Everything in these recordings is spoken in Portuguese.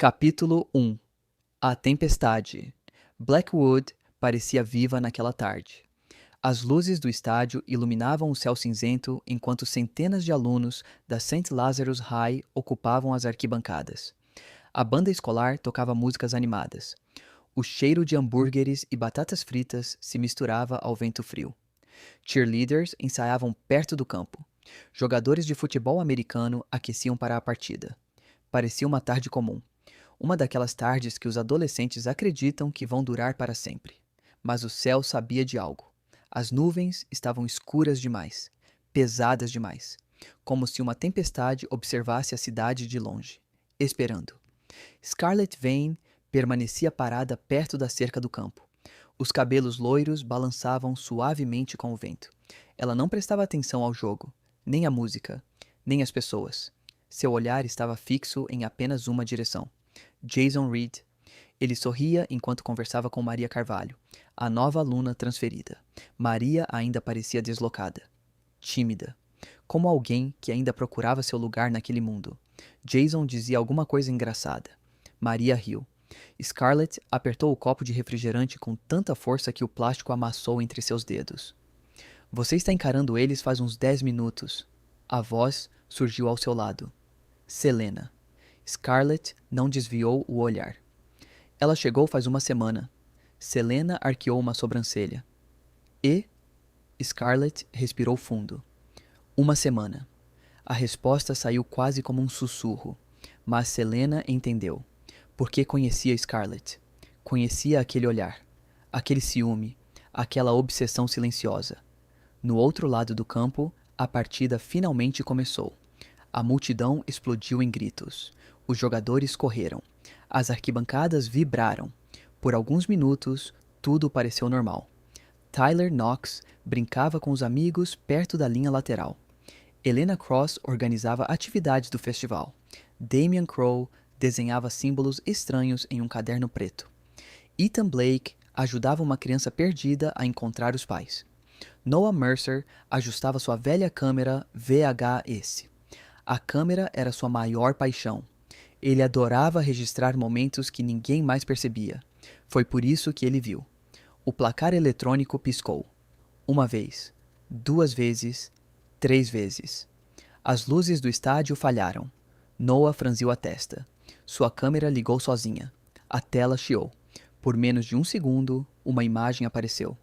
Capítulo 1. A Tempestade. Blackwood parecia viva naquela tarde. As luzes do estádio iluminavam o céu cinzento enquanto centenas de alunos da St. Lazarus High ocupavam as arquibancadas. A banda escolar tocava músicas animadas. O cheiro de hambúrgueres e batatas fritas se misturava ao vento frio. Cheerleaders ensaiavam perto do campo. Jogadores de futebol americano aqueciam para a partida. Parecia uma tarde comum. Uma daquelas tardes que os adolescentes acreditam que vão durar para sempre. Mas o céu sabia de algo. As nuvens estavam escuras demais, pesadas demais, como se uma tempestade observasse a cidade de longe, esperando. Scarlett Vane permanecia parada perto da cerca do campo. Os cabelos loiros balançavam suavemente com o vento. Ela não prestava atenção ao jogo, nem à música, nem às pessoas. Seu olhar estava fixo em apenas uma direção. Jason Reed. Ele sorria enquanto conversava com Maria Carvalho, a nova aluna transferida. Maria ainda parecia deslocada, tímida, como alguém que ainda procurava seu lugar naquele mundo. Jason dizia alguma coisa engraçada. Maria riu. Scarlett apertou o copo de refrigerante com tanta força que o plástico amassou entre seus dedos. Você está encarando eles faz uns 10 minutos. A voz surgiu ao seu lado. Selena. Scarlett não desviou o olhar. Ela chegou faz uma semana. Selena arqueou uma sobrancelha. E? Scarlett respirou fundo. Uma semana. A resposta saiu quase como um sussurro, mas Selena entendeu, porque conhecia Scarlett. Conhecia aquele olhar, aquele ciúme, aquela obsessão silenciosa. No outro lado do campo, a partida finalmente começou. A multidão explodiu em gritos. Os jogadores correram. As arquibancadas vibraram. Por alguns minutos, tudo pareceu normal. Tyler Knox brincava com os amigos perto da linha lateral. Helena Cross organizava atividades do festival. Damian Crow desenhava símbolos estranhos em um caderno preto. Ethan Blake ajudava uma criança perdida a encontrar os pais. Noah Mercer ajustava sua velha câmera VHS. A câmera era sua maior paixão. Ele adorava registrar momentos que ninguém mais percebia. Foi por isso que ele viu. O placar eletrônico piscou. Uma vez, 2 vezes, 3 vezes. As luzes do estádio falharam. Noah franziu a testa. Sua câmera ligou sozinha. A tela chiou. Por menos de um segundo, uma imagem apareceu.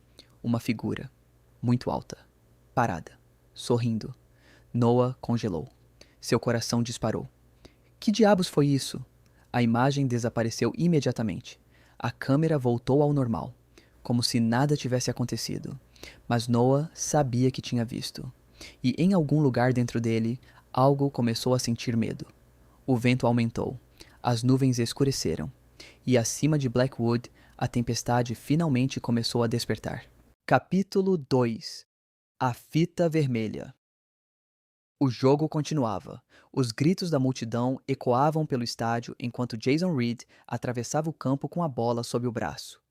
Uma figura. Muito alta. Parada. Sorrindo. Noah congelou. Seu coração disparou. Que diabos foi isso? A imagem desapareceu imediatamente. A câmera voltou ao normal, como se nada tivesse acontecido. Mas Noah sabia que tinha visto. E em algum lugar dentro dele, algo começou a sentir medo. O vento aumentou. As nuvens escureceram. E acima de Blackwood, a tempestade finalmente começou a despertar. Capítulo 2. A fita vermelha. O jogo continuava. Os gritos da multidão ecoavam pelo estádio enquanto Jason Reed atravessava o campo com a bola sob o braço.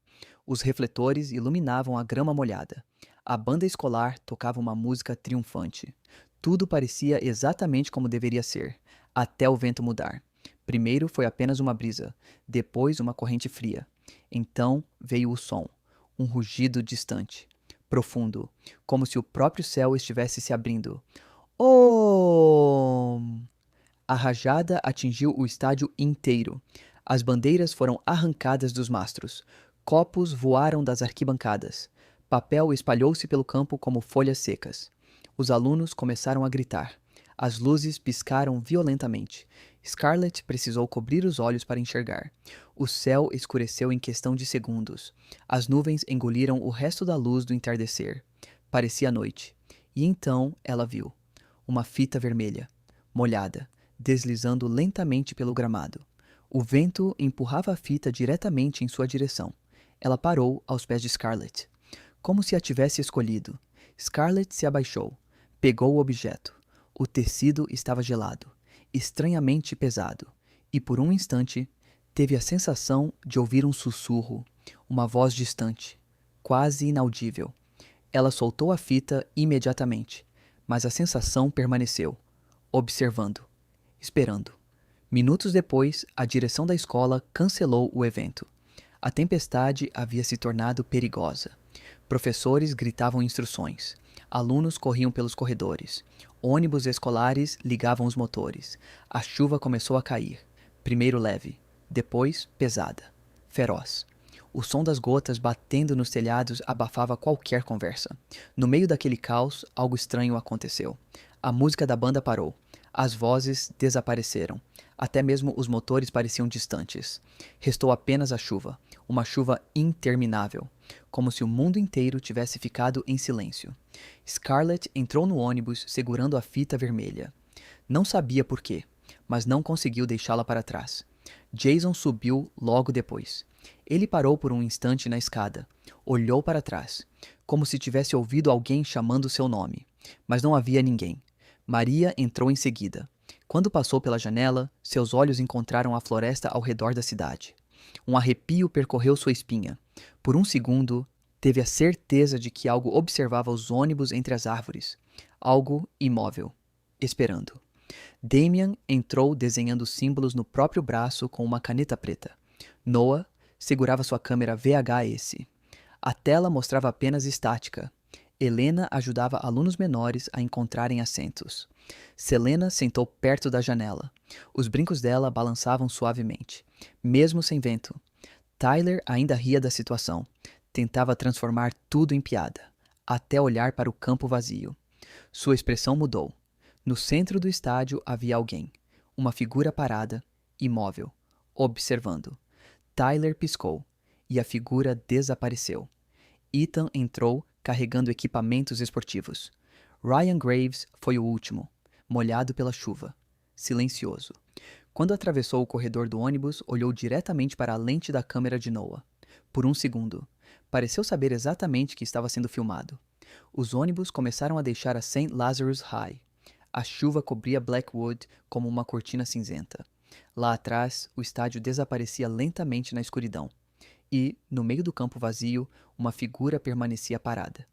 Os refletores iluminavam a grama molhada. A banda escolar tocava uma música triunfante. Tudo parecia exatamente como deveria ser, até o vento mudar. Primeiro foi apenas uma brisa, depois uma corrente fria. Então veio o som, um rugido distante, profundo, como se o próprio céu estivesse se abrindo. Oh! A rajada atingiu o estádio inteiro. As bandeiras foram arrancadas dos mastros. Copos voaram das arquibancadas. Papel espalhou-se pelo campo como folhas secas. Os alunos começaram a gritar. As luzes piscaram violentamente. Scarlett precisou cobrir os olhos para enxergar. O céu escureceu em questão de segundos. As nuvens engoliram o resto da luz do entardecer. Parecia noite. E então ela viu. Uma fita vermelha, molhada, deslizando lentamente pelo gramado. O vento empurrava a fita diretamente em sua direção. Ela parou aos pés de Scarlett. Como se a tivesse escolhido. Scarlett se abaixou. Pegou o objeto. O tecido estava gelado, estranhamente pesado. E por um instante, teve a sensação de ouvir um sussurro, uma voz distante, quase inaudível. Ela soltou a fita imediatamente. Mas a sensação permaneceu, observando, esperando. Minutos depois, a direção da escola cancelou o evento. A tempestade havia se tornado perigosa. Professores gritavam instruções. Alunos corriam pelos corredores. Ônibus escolares ligavam os motores. A chuva começou a cair. Primeiro leve, depois pesada, feroz. O som das gotas batendo nos telhados abafava qualquer conversa. No meio daquele caos, algo estranho aconteceu. A música da banda parou. As vozes desapareceram. Até mesmo os motores pareciam distantes. Restou apenas a chuva, uma chuva interminável, como se o mundo inteiro tivesse ficado em silêncio. Scarlett entrou no ônibus segurando a fita vermelha. Não sabia por quê, mas não conseguiu deixá-la para trás. Jason subiu logo depois. Ele parou por um instante na escada, olhou para trás, como se tivesse ouvido alguém chamando seu nome, mas não havia ninguém. Maria entrou em seguida. Quando passou pela janela, seus olhos encontraram a floresta ao redor da cidade. Um arrepio percorreu sua espinha. Por um segundo, teve a certeza de que algo observava os ônibus entre as árvores. Algo imóvel, esperando. Damian entrou desenhando símbolos no próprio braço com uma caneta preta. Noah segurava sua câmera VHS. A tela mostrava apenas estática. Helena ajudava alunos menores a encontrarem assentos. Selena sentou perto da janela. Os brincos dela balançavam suavemente, mesmo sem vento. Tyler ainda ria da situação. Tentava transformar tudo em piada, até olhar para o campo vazio. Sua expressão mudou. No centro do estádio havia alguém, uma figura parada, imóvel, observando. Tyler piscou, e a figura desapareceu. Ethan entrou carregando equipamentos esportivos. Ryan Graves foi o último, molhado pela chuva, silencioso. Quando atravessou o corredor do ônibus, olhou diretamente para a lente da câmera de Noah. Por um segundo, pareceu saber exatamente que estava sendo filmado. Os ônibus começaram a deixar a St. Lazarus High. A chuva cobria Blackwood como uma cortina cinzenta. Lá atrás, o estádio desaparecia lentamente na escuridão. E, no meio do campo vazio, uma figura permanecia parada.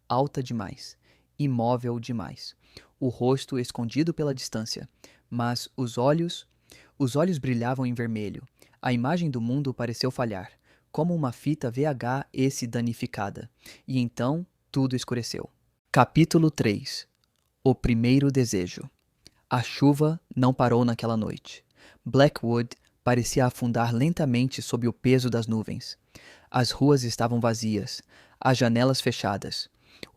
Alta demais, imóvel demais. O rosto escondido pela distância, mas os olhos brilhavam em vermelho. A imagem do mundo pareceu falhar, como uma fita VHS danificada. E então, tudo escureceu. Capítulo 3. O primeiro desejo. A chuva não parou naquela noite. Blackwood parecia afundar lentamente sob o peso das nuvens. As ruas estavam vazias, as janelas fechadas.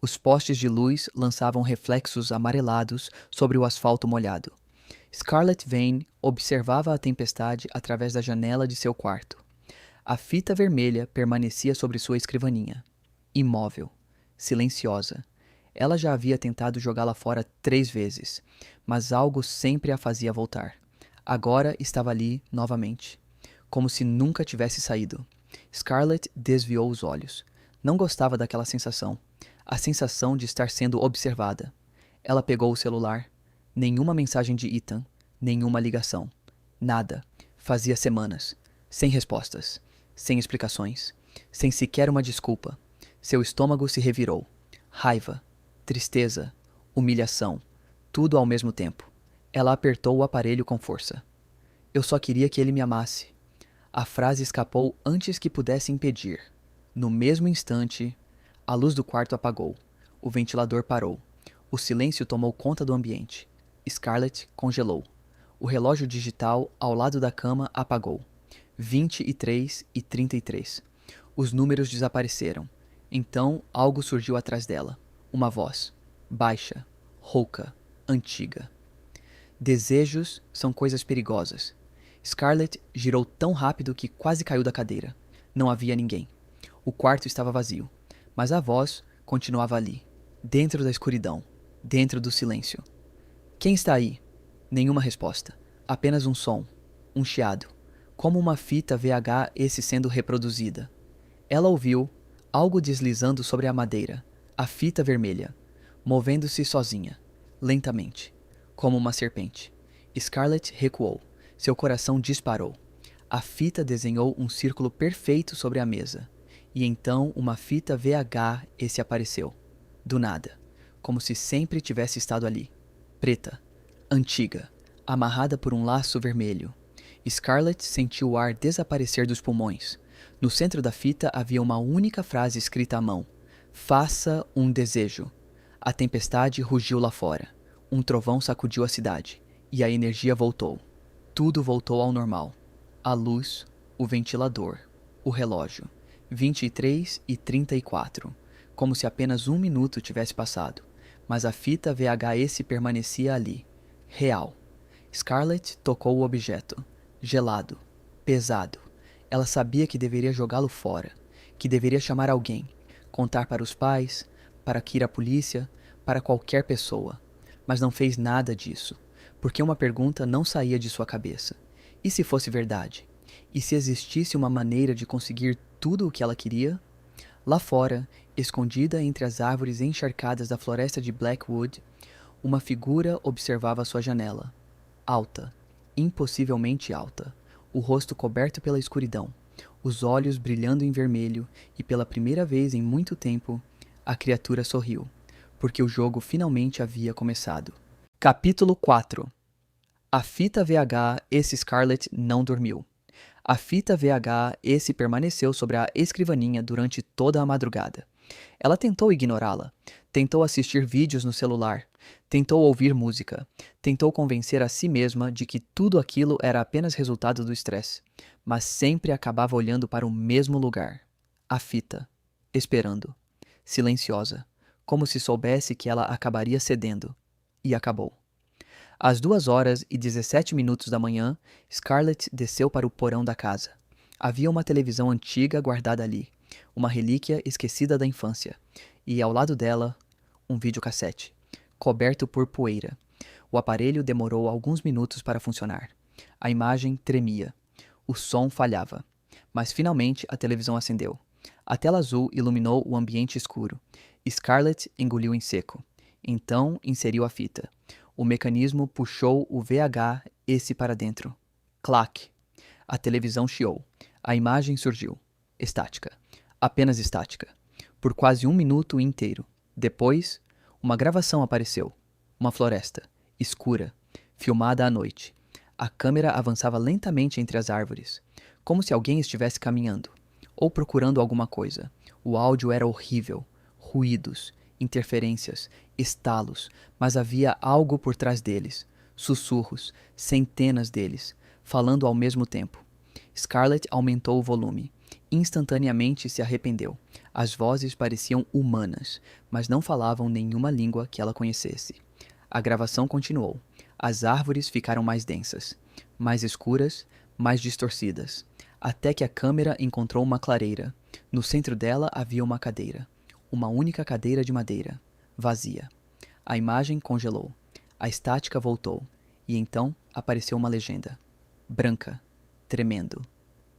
Os postes de luz lançavam reflexos amarelados sobre o asfalto molhado. Scarlett Vane observava a tempestade através da janela de seu quarto. A fita vermelha permanecia sobre sua escrivaninha, imóvel, silenciosa. Ela já havia tentado jogá-la fora 3 vezes, mas algo sempre a fazia voltar. Agora estava ali novamente, como se nunca tivesse saído. Scarlett desviou os olhos. Não gostava daquela sensação, a sensação de estar sendo observada. Ela pegou o celular. Nenhuma mensagem de Ethan, nenhuma ligação. Nada. Fazia semanas. Sem respostas, sem explicações, sem sequer uma desculpa. Seu estômago se revirou. Raiva, tristeza, humilhação, tudo ao mesmo tempo. Ela apertou o aparelho com força. Eu só queria que ele me amasse. A frase escapou antes que pudesse impedir. No mesmo instante, a luz do quarto apagou. O ventilador parou. O silêncio tomou conta do ambiente. Scarlett congelou. O relógio digital ao lado da cama apagou. 23:33. Os números desapareceram. Então algo surgiu atrás dela. Uma voz. Baixa, rouca, antiga. Desejos são coisas perigosas. Scarlett girou tão rápido que quase caiu da cadeira. Não havia ninguém. O quarto estava vazio, mas a voz continuava ali, dentro da escuridão, dentro do silêncio. Quem está aí? Nenhuma resposta. Apenas um som, um chiado, como uma fita VHS sendo reproduzida. Ela ouviu algo deslizando sobre a madeira, a fita vermelha, movendo-se sozinha, lentamente, como uma serpente. Scarlett recuou. Seu coração disparou. A fita desenhou um círculo perfeito sobre a mesa. E então uma fita VHS apareceu. Do nada. Como se sempre tivesse estado ali. Preta. Antiga. amarrada por um laço vermelho. Scarlett sentiu o ar desaparecer dos pulmões. No centro da fita havia uma única frase escrita à mão: Faça um desejo. A tempestade rugiu lá fora. Um trovão sacudiu a cidade. E a energia voltou. Tudo voltou ao normal. A luz, o ventilador, o relógio. 23h34. Como se apenas 1 minuto tivesse passado. Mas a fita VHS permanecia ali. Real. Scarlett tocou o objeto. Gelado. Pesado. Ela sabia que deveria jogá-lo fora. Que deveria chamar alguém. Contar para os pais, para que ir à polícia, para qualquer pessoa. Mas não fez nada disso. Porque uma pergunta não saía de sua cabeça. E se fosse verdade? E se existisse uma maneira de conseguir tudo o que ela queria? Lá fora, escondida entre as árvores encharcadas da floresta de Blackwood, uma figura observava sua janela. Alta, impossivelmente alta, o rosto coberto pela escuridão, os olhos brilhando em vermelho, e pela primeira vez em muito tempo, a criatura sorriu, porque o jogo finalmente havia começado. Capítulo 4. A fita VHS Scarlett não dormiu. A fita VHS permaneceu sobre a escrivaninha durante toda a madrugada. Ela tentou ignorá-la, tentou assistir vídeos no celular, tentou ouvir música, tentou convencer a si mesma de que tudo aquilo era apenas resultado do estresse, mas sempre acabava olhando para o mesmo lugar, a fita, esperando, silenciosa, como se soubesse que ela acabaria cedendo, e acabou. Às 2h17 da manhã, Scarlett desceu para o porão da casa. Havia uma televisão antiga guardada ali, uma relíquia esquecida da infância, e ao lado dela, um videocassete, coberto por poeira. O aparelho demorou alguns minutos para funcionar. A imagem tremia. O som falhava. Mas finalmente a televisão acendeu. A tela azul iluminou o ambiente escuro. Scarlett engoliu em seco. Então inseriu a fita. O mecanismo puxou o VHS para dentro. Clac! A televisão chiou. A imagem surgiu. Estática. Apenas estática. Por quase 1 minuto inteiro. Depois, uma gravação apareceu. Uma floresta. Escura. Filmada à noite. A câmera avançava lentamente entre as árvores. Como se alguém estivesse caminhando. Ou procurando alguma coisa. O áudio era horrível. Ruídos. Interferências, estalos, mas havia algo por trás deles. Sussurros, centenas deles, falando ao mesmo tempo. Scarlett aumentou o volume. Instantaneamente se arrependeu. As vozes pareciam humanas, mas não falavam nenhuma língua que ela conhecesse. A gravação continuou. As árvores ficaram mais densas, mais escuras, mais distorcidas, até que a câmera encontrou uma clareira. No centro dela havia uma cadeira. Uma única cadeira de madeira, vazia. A imagem congelou. A estática voltou. E então apareceu uma legenda. Branca, tremendo.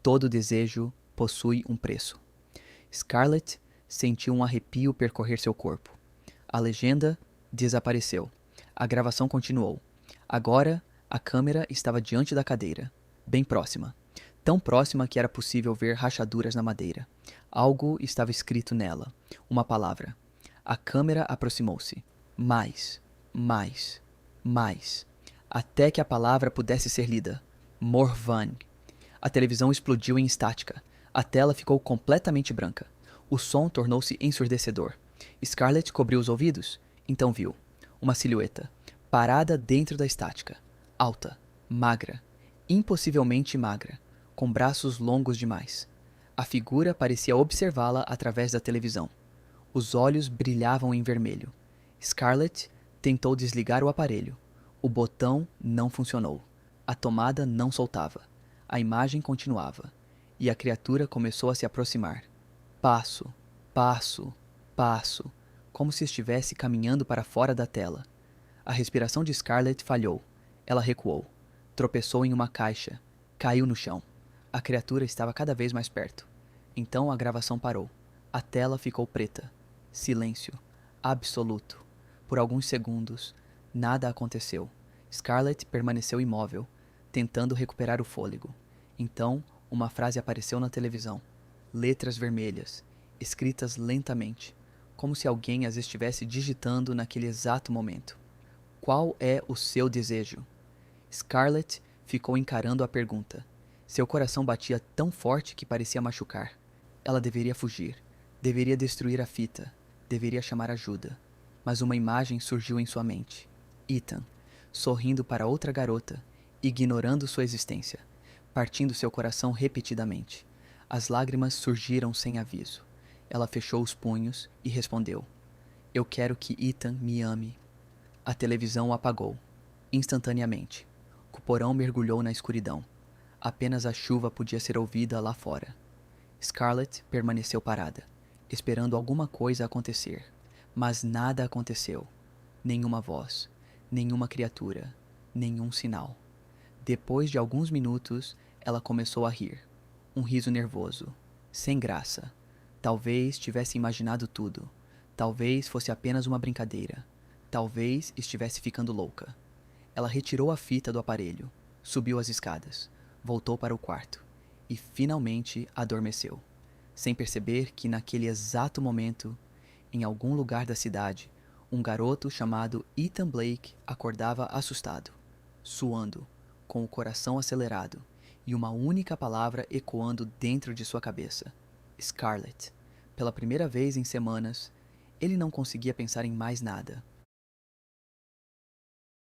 Todo desejo possui um preço. Scarlett sentiu um arrepio percorrer seu corpo. A legenda desapareceu. A gravação continuou. Agora, a câmera estava diante da cadeira, bem próxima. Tão próxima que era possível ver rachaduras na madeira. Algo estava escrito nela. Uma palavra. A câmera aproximou-se. Mais, mais, mais. Até que a palavra pudesse ser lida. Morvan. A televisão explodiu em estática. A tela ficou completamente branca. O som tornou-se ensurdecedor. Scarlett cobriu os ouvidos. Então viu. Uma silhueta. Parada dentro da estática. Alta. Magra. Impossivelmente magra. Com braços longos demais. A figura parecia observá-la através da televisão. Os olhos brilhavam em vermelho. Scarlett tentou desligar o aparelho. O botão não funcionou. A tomada não soltava. A imagem continuava. E a criatura começou a se aproximar. Passo, passo, passo, como se estivesse caminhando para fora da tela. A respiração de Scarlett falhou. Ela recuou. Tropeçou em uma caixa. Caiu no chão. A criatura estava cada vez mais perto. Então a gravação parou. A tela ficou preta. Silêncio. Absoluto. Por alguns segundos, nada aconteceu. Scarlett permaneceu imóvel, tentando recuperar o fôlego. Então, uma frase apareceu na televisão. Letras vermelhas, escritas lentamente, como se alguém as estivesse digitando naquele exato momento. Qual é o seu desejo? Scarlett ficou encarando a pergunta. Seu coração batia tão forte que parecia machucar. Ela deveria fugir. Deveria destruir a fita. Deveria chamar ajuda. Mas uma imagem surgiu em sua mente. Ethan, sorrindo para outra garota, ignorando sua existência, partindo seu coração repetidamente. As lágrimas surgiram sem aviso. Ela fechou os punhos e respondeu: Eu quero que Ethan me ame. A televisão o apagou. Instantaneamente. O porão mergulhou na escuridão. Apenas a chuva podia ser ouvida lá fora. Scarlett permaneceu parada, esperando alguma coisa acontecer. Mas nada aconteceu. Nenhuma voz, nenhuma criatura, nenhum sinal. Depois de alguns minutos, ela começou a rir. Um riso nervoso, sem graça. Talvez tivesse imaginado tudo. Talvez fosse apenas uma brincadeira. Talvez estivesse ficando louca. Ela retirou a fita do aparelho, subiu as escadas, voltou para o quarto e finalmente adormeceu, sem perceber que naquele exato momento, em algum lugar da cidade, um garoto chamado Ethan Blake acordava assustado, suando, com o coração acelerado e uma única palavra ecoando dentro de sua cabeça: Scarlett. Pela primeira vez em semanas, ele não conseguia pensar em mais nada.